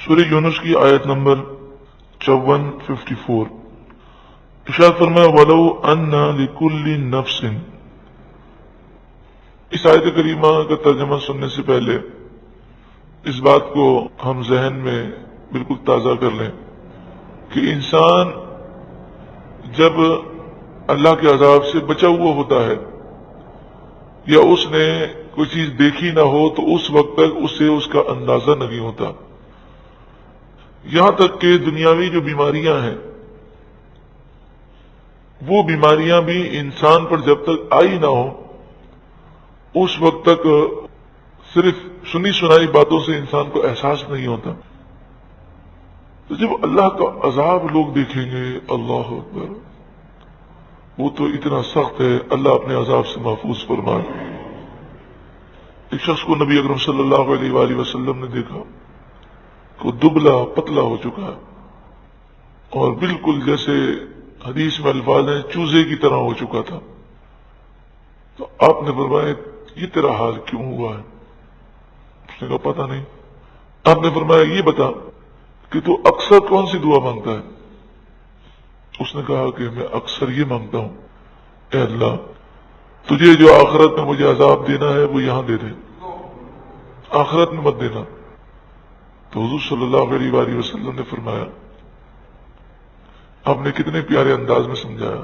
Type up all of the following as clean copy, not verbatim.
سورہ یونس کی آیت نمبر 54 ارشاد فرمایا وَلَوْ أَنَّ لِكُلِّ نَفْسٍ۔ اس آیت کریمہ کا ترجمہ سننے سے پہلے اس بات کو ہم ذہن میں بالکل تازہ کر لیں کہ انسان جب اللہ کے عذاب سے بچا ہوا ہوتا ہے یا اس نے کوئی چیز دیکھی نہ ہو تو اس وقت تک اسے اس کا اندازہ نہیں ہوتا، یہاں تک کہ دنیاوی جو بیماریاں ہیں وہ بیماریاں بھی انسان پر جب تک آئی نہ ہو اس وقت تک صرف سنی سنائی باتوں سے انسان کو احساس نہیں ہوتا۔ تو جب اللہ کا عذاب لوگ دیکھیں گے، اللہ اکبر، وہ تو اتنا سخت ہے، اللہ اپنے عذاب سے محفوظ فرمائے۔ ایک شخص کو نبی اکرم صلی اللہ علیہ وآلہ وسلم نے دیکھا کہ وہ دبلا پتلا ہو چکا ہے اور بالکل جیسے حدیث میں الفاظ ہیں چوزے کی طرح ہو چکا تھا۔ تو آپ نے فرمایا یہ تیرا حال کیوں ہوا ہے؟ اس نے کہا پتہ نہیں۔ آپ نے فرمایا یہ بتا کہ تو اکثر کون سی دعا مانگتا ہے؟ اس نے کہا کہ میں اکثر یہ مانگتا ہوں اے اللہ تجھے جو آخرت میں مجھے عذاب دینا ہے وہ یہاں دے دے، آخرت میں مت دینا۔ تو حضور صلی اللہ علیہ وآلہ وسلم نے فرمایا، آپ نے کتنے پیارے انداز میں سمجھایا،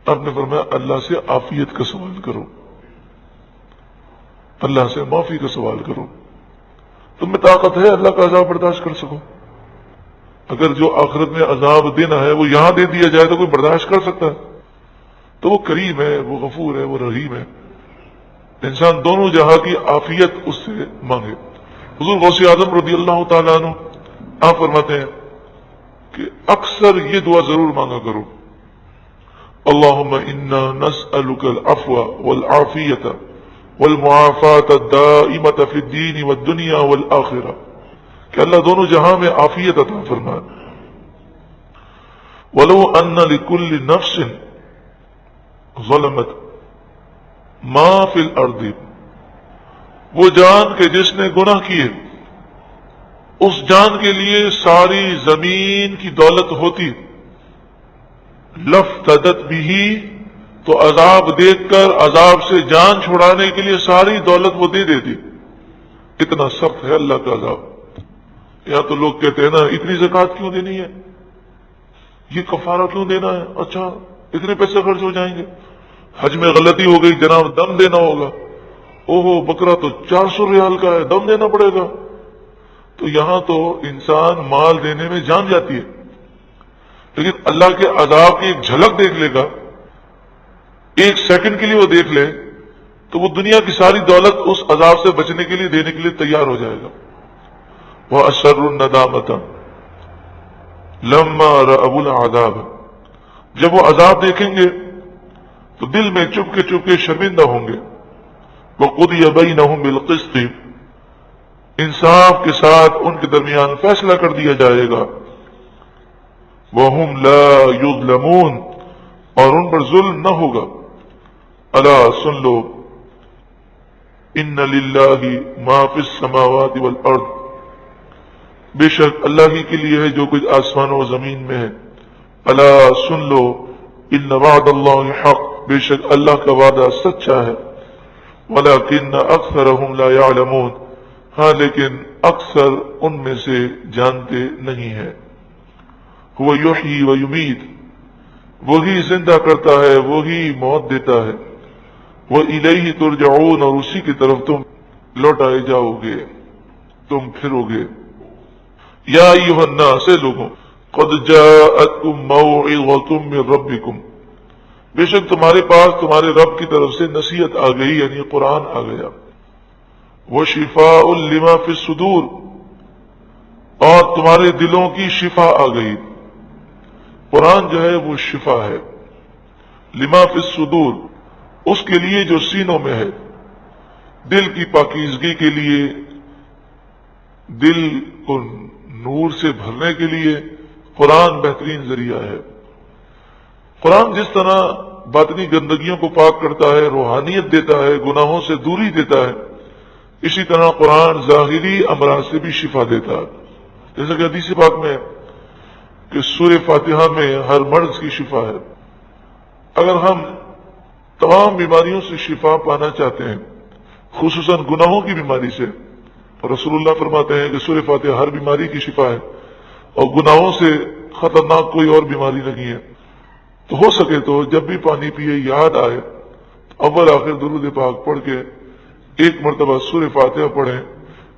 آپ نے فرمایا اللہ سے عافیت کا سوال کرو، اللہ سے معافی کا سوال کرو، تم میں طاقت ہے اللہ کا عذاب برداشت کر سکو۔ اگر جو آخرت میں عذاب دینا ہے وہ یہاں دے دیا جائے تو کوئی برداشت کر سکتا ہے؟ تو وہ کریم ہے، وہ غفور ہے، وہ رحیم ہے، انسان دونوں جہاں کی عافیت اس سے مانگے۔ حضور غوث اعظم رضی اللہ تعالیٰ عنہ آپ فرماتے ہیں کہ اکثر یہ دعا ضرور مانگا کرو، اللہم انا نسألک العفو والعافیت والمعافات الدائمۃ فی الدین والدنیا والآخرہ، کہ اللہ دونوں جہاں میں عافیت عطا فرمائے۔ وَلَوْ أَنَّ لِكُلِّ نَفْسٍ ظلمت ما فی الارض، وہ جان کہ جس نے گناہ کیے اس جان کے لیے ساری زمین کی دولت ہوتی، لفتدت بھی، تو عذاب دیکھ کر عذاب سے جان چھڑانے کے لیے ساری دولت وہ دے دیتی، اتنا سخت ہے اللہ کا عذاب۔ یہاں تو لوگ کہتے ہیں نا اتنی زکوٰۃ کیوں دینی ہے، یہ کفارہ کیوں دینا ہے، اچھا اتنے پیسے خرچ ہو جائیں گے، حج میں غلطی ہو گئی جناب دم دینا ہوگا، اوہو بکرا تو 400 ریال کا ہے دم دینا پڑے گا۔ تو یہاں تو انسان مال دینے میں جان جاتی ہے، لیکن اللہ کے عذاب کی ایک جھلک دیکھ لے گا، ایک سیکنڈ کے لیے وہ دیکھ لے تو وہ دنیا کی ساری دولت اس عذاب سے بچنے کے لیے دینے کے لیے تیار ہو جائے گا۔ وَأَسَرُّ النَّدَامَةَ لَمَّا رَأَوُا الْعَذَابَ، جب وہ عذاب دیکھیں گے تو دل میں چپ کے شرمندہ ہوں گے۔ وَقُضِيَ بَيْنَهُمْ بِالْقِسْطِ، انصاف کے ساتھ ان کے درمیان فیصلہ کر دیا جائے گا۔ وَهُمْ لَا يُظْلَمُونَ، اور ان پر ظلم نہ ہوگا۔ الا سن لو، ان للہ ما فی السماوات والارض، بے شک اللہ ہی کے لیے ہے جو کچھ آسمانوں و زمین میں ہے۔ الا سن لو، ان وعد اللہ حق، بے شک اللہ کا وعدہ سچا ہے۔ ولکن اکثرهم لا يعلمون، ہاں لیکن اکثر ان میں سے جانتے نہیں ہیں۔ هو یحیی و یمیت، وہی زندہ کرتا ہے وہی موت دیتا ہے۔ وَإِلَيْهِ تُرْجَعُونَ، اور اسی کی طرف تم لوٹائے جاؤ گے، تم پھرو گے۔ یا ایھا الناس، لوگوں، قد جاءتکم موعظۃ من ربکم، بے شک تمہارے پاس تمہارے رب کی طرف سے نصیحت آ گئی، یعنی قرآن آ گیا۔ وَشِفَاءٌ لِمَا فِي الصُّدُورِ، اور تمہارے دلوں کی شفا آ گئی۔ قرآن جو ہے وہ شفا ہے، لما فی الصدور، اس کے لیے جو سینوں میں ہے، دل کی پاکیزگی کے لیے، دل کو نور سے بھرنے کے لیے قرآن بہترین ذریعہ ہے۔ قرآن جس طرح باطنی گندگیوں کو پاک کرتا ہے، روحانیت دیتا ہے، گناہوں سے دوری دیتا ہے، اسی طرح قرآن ظاہری امراض سے بھی شفا دیتا ہے۔ جیسا کہ حدیث پاک میں کہ سورہ فاتحہ میں ہر مرض کی شفا ہے. اگر ہم تمام بیماریوں سے شفا پانا چاہتے ہیں، خصوصاً گناہوں کی بیماری سے، رسول اللہ فرماتے ہیں کہ سورہ فاتحہ ہر بیماری کی شفا ہے اور گناہوں سے خطرناک کوئی اور بیماری نہیں ہے. تو ہو سکے تو جب بھی پانی پیے یاد آئے تو اول آخر درود پاک پڑھ کے ایک مرتبہ سورہ فاتحہ پڑھیں،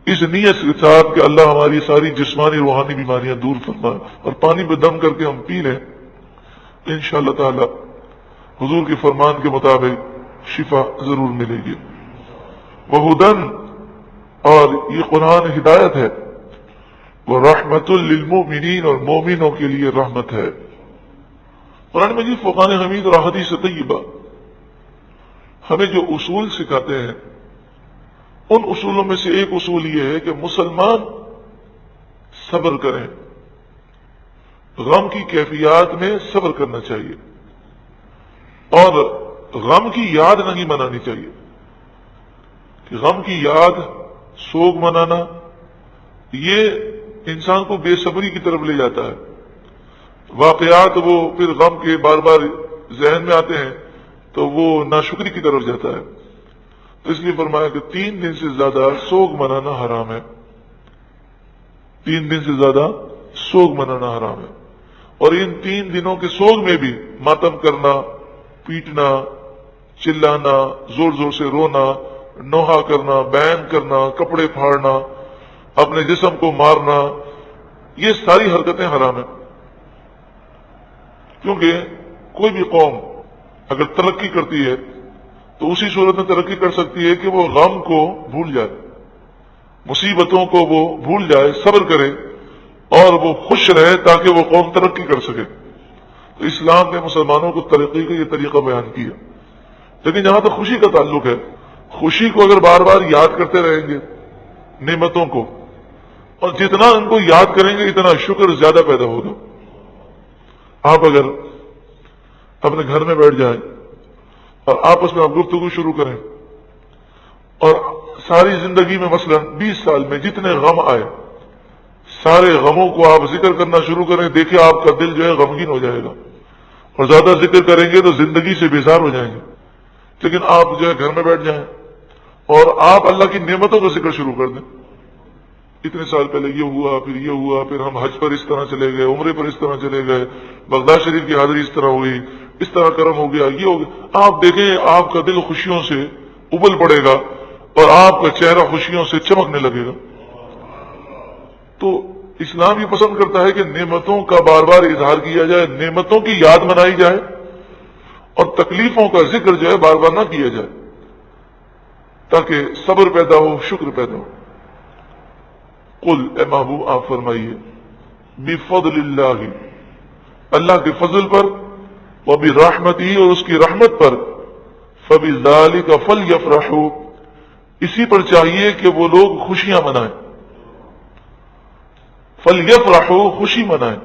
اس نیت کے ساتھ کہ اللہ ہماری ساری جسمانی روحانی بیماریاں دور فرمائے، اور پانی پہ دم کر کے ہم پی لیں، انشاءاللہ تعالی حضور کے فرمان کے مطابق شفا ضرور ملے گی. وہدن، اور یہ قرآن ہدایت ہے، وہ رحمت للمؤمنین، اور مومنوں کے لیے رحمت ہے. قرآن مجید، فرقان حمید اور احادیث طیبہ ہمیں جو اصول سکھاتے ہیں، ان اصولوں میں سے ایک اصول یہ ہے کہ مسلمان صبر کریں، غم کی کیفیات میں صبر کرنا چاہیے، اور غم کی یاد نہیں منانی چاہیے. کہ غم کی یاد، سوگ منانا، یہ انسان کو بے صبری کی طرف لے جاتا ہے. واقعات وہ پھر غم کے بار بار ذہن میں آتے ہیں تو وہ ناشکری کی طرف جاتا ہے. تو اس لیے فرمایا کہ 3 دن سے زیادہ سوگ منانا حرام ہے. 3 دن سے زیادہ سوگ منانا حرام ہے. اور ان 3 دنوں کے سوگ میں بھی ماتم کرنا، پیٹنا، چلانا، زور زور سے رونا، نوحہ کرنا، بین کرنا، کپڑے پھاڑنا، اپنے جسم کو مارنا، یہ ساری حرکتیں حرام ہیں. کیونکہ کوئی بھی قوم اگر ترقی کرتی ہے تو اسی صورت میں ترقی کر سکتی ہے کہ وہ غم کو بھول جائے، مصیبتوں کو وہ بھول جائے، صبر کرے اور وہ خوش رہے تاکہ وہ قوم ترقی کر سکے. تو اسلام نے مسلمانوں کو ترقی کا یہ طریقہ بیان کیا. لیکن جہاں تک خوشی کا تعلق ہے، خوشی کو اگر بار بار یاد کرتے رہیں گے نعمتوں کو، اور جتنا ان کو یاد کریں گے اتنا شکر زیادہ پیدا ہوگا. آپ اگر اپنے گھر میں بیٹھ جائیں اور آپس میں آپ گفتگو شروع کریں، اور ساری زندگی میں مثلا 20 سال میں جتنے غم آئے، سارے غموں کو آپ ذکر کرنا شروع کریں، دیکھیں آپ کا دل جو ہے غمگین ہو جائے گا، اور زیادہ ذکر کریں گے تو زندگی سے بیزار ہو جائیں گے. لیکن آپ جو ہے گھر میں بیٹھ جائیں اور آپ اللہ کی نعمتوں کا ذکر شروع کر دیں. اتنے سال پہلے یہ ہوا، پھر یہ ہوا، پھر ہم حج پر اس طرح چلے گئے، عمرے پر اس طرح چلے گئے، بغداد شریف کی حاضری اس طرح ہوئی، اس طرح کرم ہو گیا، یہ ہو گیا. آپ دیکھیں آپ کا دل خوشیوں سے ابل پڑے گا اور آپ کا چہرہ خوشیوں سے چمکنے لگے گا. تو اسلام یہ پسند کرتا ہے کہ نعمتوں کا بار بار اظہار کیا جائے، نعمتوں کی یاد منائی جائے، اور تکلیفوں کا ذکر جو ہے بار بار نہ کیا جائے، تاکہ صبر پیدا ہو، شکر پیدا ہو. قل، اے محبوب آپ فرمائیے، بفضل اللہ، اللہ کے فضل پر، وبرحمتہ، اور اس کی رحمت پر، فبذالک فلیفرحوا، اسی پر چاہیے کہ وہ لوگ خوشیاں منائیں. فلیفرحوا، خوشی منائیں.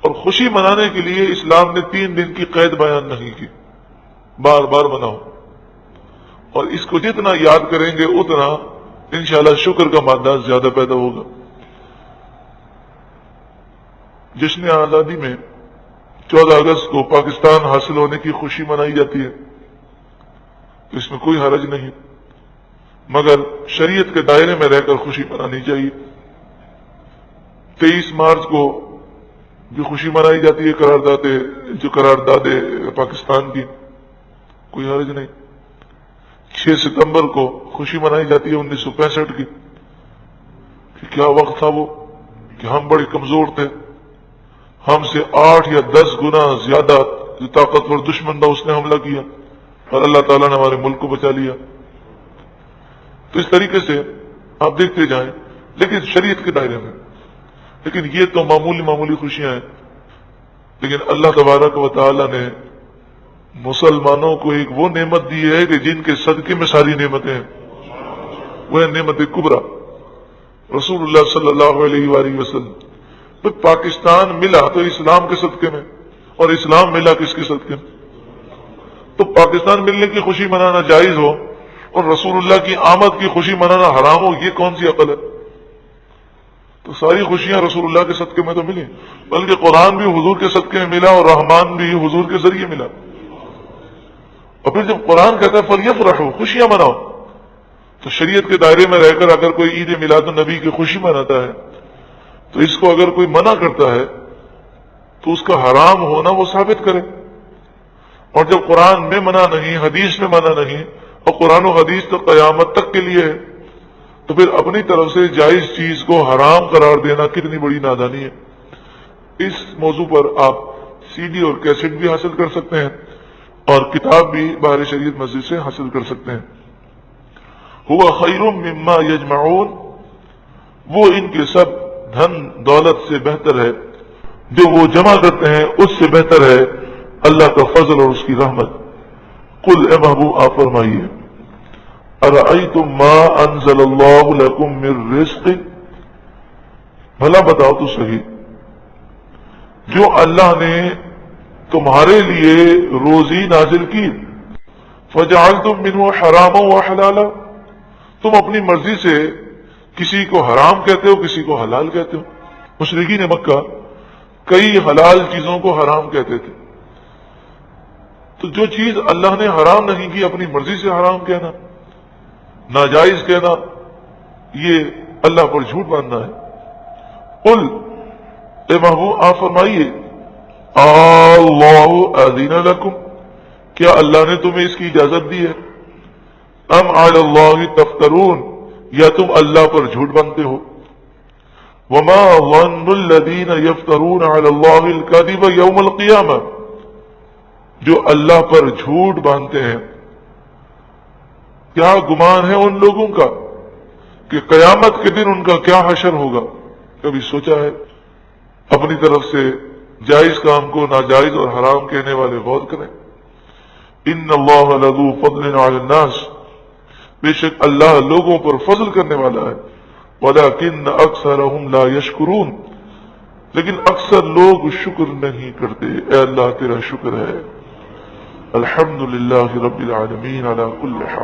اور خوشی منانے کے لیے اسلام نے 3 دن کی قید بیان نہیں کی، بار بار مناؤ، اور اس کو جتنا یاد کریں گے اتنا انشاءاللہ شکر کا مادہ زیادہ پیدا ہوگا. جشن آزادی میں 14 اگست کو پاکستان حاصل ہونے کی خوشی منائی جاتی ہے، تو اس میں کوئی حرج نہیں، مگر شریعت کے دائرے میں رہ کر خوشی منانی چاہیے. 23 مارچ کو بھی خوشی منائی جاتی ہے، قرارداد پاکستان کی، کوئی حرج نہیں. 6 ستمبر کو خوشی منائی جاتی ہے 1965 کی، کہ کیا وقت تھا وہ کہ ہم بڑے کمزور تھے، ہم سے 8 یا 10 گنا زیادہ جو طاقتور دشمن تھا اس نے حملہ کیا، اور اللہ تعالیٰ نے ہمارے ملک کو بچا لیا. تو اس طریقے سے آپ دیکھتے جائیں، لیکن شریعت کے دائرے میں. لیکن یہ تو معمولی خوشیاں ہیں. لیکن اللہ تبارک و تعالیٰ نے مسلمانوں کو ایک وہ نعمت دی ہے کہ جن کے صدقے میں ساری نعمتیں ہیں، وہ ہے نعمت کبریٰ، رسول اللہ صلی اللہ علیہ وآلہ وسلم. تو پاکستان ملا تو اسلام کے صدقے میں، اور اسلام ملا کس کے صدقے میں؟ تو پاکستان ملنے کی خوشی منانا جائز ہو اور رسول اللہ کی آمد کی خوشی منانا حرام ہو، یہ کون سی عقل ہے؟ تو ساری خوشیاں رسول اللہ کے صدقے میں تو ملی، بلکہ قرآن بھی حضور کے صدقے میں ملا اور رحمان بھی حضور کے ذریعے ملا۔ اور پھر جب قرآن کہتا ہے فلیفرحوا، خوشیاں مناؤ، تو شریعت کے دائرے میں رہ کر اگر کوئی عید میلاد النبی کی خوشی مناتا ہے تو اس کو اگر کوئی منع کرتا ہے تو اس کا حرام ہونا وہ ثابت کرے۔ اور جب قرآن میں منع نہیں، حدیث میں منع نہیں، اور قرآن و حدیث تو قیامت تک کے لیے ہے، تو پھر اپنی طرف سے جائز چیز کو حرام قرار دینا کتنی بڑی نادانی ہے۔ اس موضوع پر آپ سی ڈی اور کیسٹ بھی حاصل کر سکتے ہیں اور کتاب بھی بہار شریعت مسجد سے حاصل کر سکتے ہیں۔ ہوا خیر مما یجمعون، وہ ان کے سب دھن دولت سے بہتر ہے جو وہ جمع کرتے ہیں، اس سے بہتر ہے اللہ کا فضل اور اس کی رحمت۔ قل اے محبوب آپ فرمائیے ارأیتم ما انزل اللہ لکم من رزق، بھلا بتاؤ تو صحیح جو اللہ نے تمہارے لیے روزی نازل کی، فجعلتم منہ حراما وحلالا، تم اپنی مرضی سے کسی کو حرام کہتے ہو کسی کو حلال کہتے ہو۔ مشرکین مکہ کئی حلال چیزوں کو حرام کہتے تھے، تو جو چیز اللہ نے حرام نہیں کی اپنی مرضی سے حرام کہنا، ناجائز کہنا، یہ اللہ پر جھوٹ باندھنا ہے۔ قل اے محبوب آپ فرمائیے اللہ اذن لکم، کیا اللہ نے تمہیں اس کی اجازت دی ہے؟ ام علی اللہ تفترون، یا تم اللہ پر جھوٹ باندھتے ہو؟ وما ظن الذین یفترون علی اللہ الکذب یوم القیامہ، جو اللہ پر جھوٹ باندھتے ہیں کیا گمان ہے ان لوگوں کا کہ قیامت کے دن ان کا کیا حشر ہوگا؟ کبھی سوچا ہے؟ اپنی طرف سے جائز کام کو ناجائز اور حرام کہنے والے غور کریں۔ ان اللہ لذو فضل علی الناس، بے شک اللہ لوگوں پر فضل کرنے والا ہے، ولکن اکثرهم لا یشکرون، لیکن اکثر لوگ شکر نہیں کرتے۔ اے اللہ تیرا شکر ہے۔ الحمدللہ رب العالمین علی کل حال۔